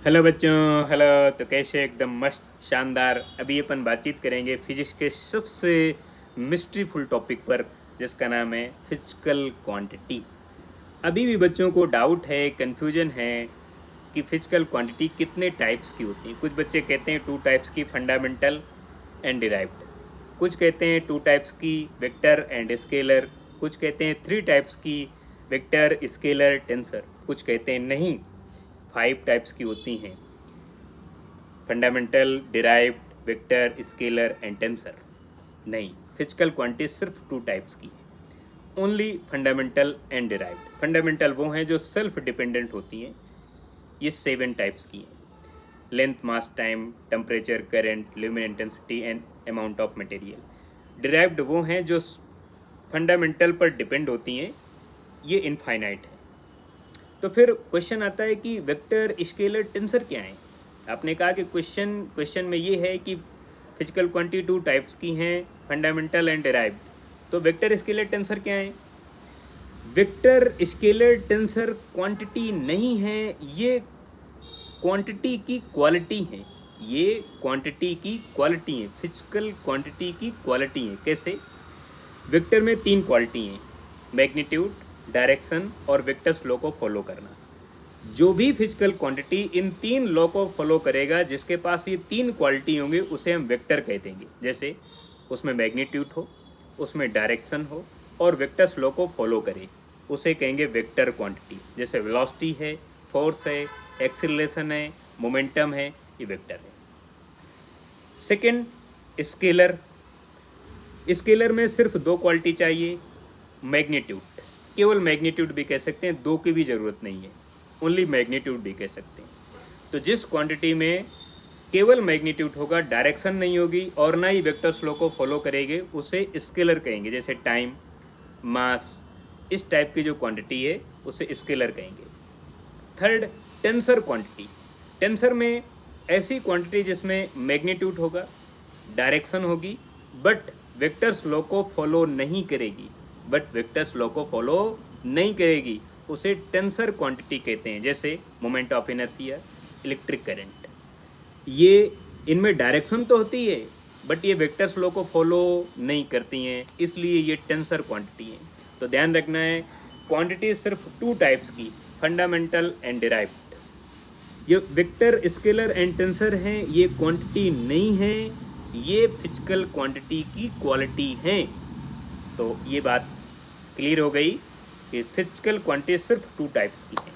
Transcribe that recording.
Hello बच्चों। Hello. तो कैसे एकदम मस्त शानदार। अभी अपन बातचीत करेंगे फिजिक्स के सबसे मिस्ट्रीफुल टॉपिक पर, जिसका नाम है फिजिकल क्वांटिटी। अभी भी बच्चों को डाउट है, कन्फ्यूजन है कि फिजिकल क्वांटिटी कितने टाइप्स की होती हैं। कुछ बच्चे कहते हैं 2 टाइप्स की, फंडामेंटल एंड डिराइव्ड। कुछ कहते हैं 2 टाइप्स की, वेक्टर एंड स्केलर। कुछ कहते हैं 3 टाइप्स की, वेक्टर, स्केलर, टेंसर। कुछ कहते हैं नहीं, 5 टाइप्स की होती हैं, fundamental, derived, vector, scalar and tensor. नहीं, फिजिकल क्वांटिटी सिर्फ 2 टाइप्स की है, only fundamental and derived. Fundamental वो हैं जो सेल्फ डिपेंडेंट होती हैं, ये 7 टाइप्स की हैं। Length, mass, time, temperature, current, lumen intensity and amount of material. Derived वो हैं जो फंडामेंटल पर डिपेंड होती हैं, ये इनफाइनाइट है। तो फिर क्वेश्चन आता है कि वेक्टर, स्केलर, टेंसर क्या है। आपने कहा कि क्वेश्चन में ये है कि फिजिकल क्वांटिटी 2 टाइप्स की हैं, फंडामेंटल एंड डिराइव्ड। तो वेक्टर, स्केलर, टेंसर क्या है। वेक्टर, स्केलर, टेंसर क्वांटिटी नहीं है, ये क्वांटिटी की क्वालिटी है। ये क्वांटिटी की क्वालिटी है, फिजिकल क्वांटिटी की क्वालिटी है। कैसे। वेक्टर में 3 क्वालिटी हैं, मैग्नीट्यूड, डायरेक्शन और वेक्टर्स लॉ को फॉलो करना। जो भी फिजिकल क्वांटिटी इन 3 लॉ को फॉलो करेगा, जिसके पास ये 3 क्वालिटी होंगे, उसे हम वेक्टर कह देंगे। जैसे उसमें मैग्नीट्यूड हो, उसमें डायरेक्शन हो और वेक्टर्स लॉ को फॉलो करे, उसे कहेंगे वेक्टर क्वांटिटी। जैसे वेलोसिटी है, फोर्स है, एक्सीलरेशन है, मोमेंटम है, ये वेक्टर है। Second, scalar. स्केलर में सिर्फ 2 क्वालिटी चाहिए, मैग्नीट्यूड, केवल मैग्नीट्यूड भी कह सकते हैं, 2 की भी ज़रूरत नहीं है, ओनली मैग्नीट्यूड भी कह सकते हैं। तो जिस क्वांटिटी में केवल मैग्नीट्यूड होगा, डायरेक्शन नहीं होगी और ना ही वेक्टर्स लॉ को फॉलो करेंगे, उसे स्केलर कहेंगे। जैसे टाइम, मास, इस टाइप की जो क्वांटिटी है उसे स्केलर कहेंगे। Third, tensor quantity. टेंसर में ऐसी क्वांटिटी जिसमें मैग्नीट्यूड होगा, डायरेक्शन होगी, बट वेक्टर्स लॉ को फॉलो नहीं करेगी, उसे टेंसर क्वांटिटी कहते हैं। जैसे moment of inertia, electric current. ये इनमें डायरेक्शन तो होती है, बट ये वेक्टर्स लॉ को फॉलो नहीं करती हैं, इसलिए ये टेंसर क्वांटिटी है। तो ध्यान रखना है, क्वांटिटी सिर्फ 2 टाइप्स की, फंडामेंटल एंड डिराइव्ड। ये वेक्टर, स्केलर एंड टेंसर हैं, ये क्वांटिटी नहीं है, ये फिजिकल क्वांटिटी की क्वालिटी हैं। तो ये बात क्लियर हो गई कि फिजिकल क्वांटिटी सिर्फ 2 टाइप्स की हैं।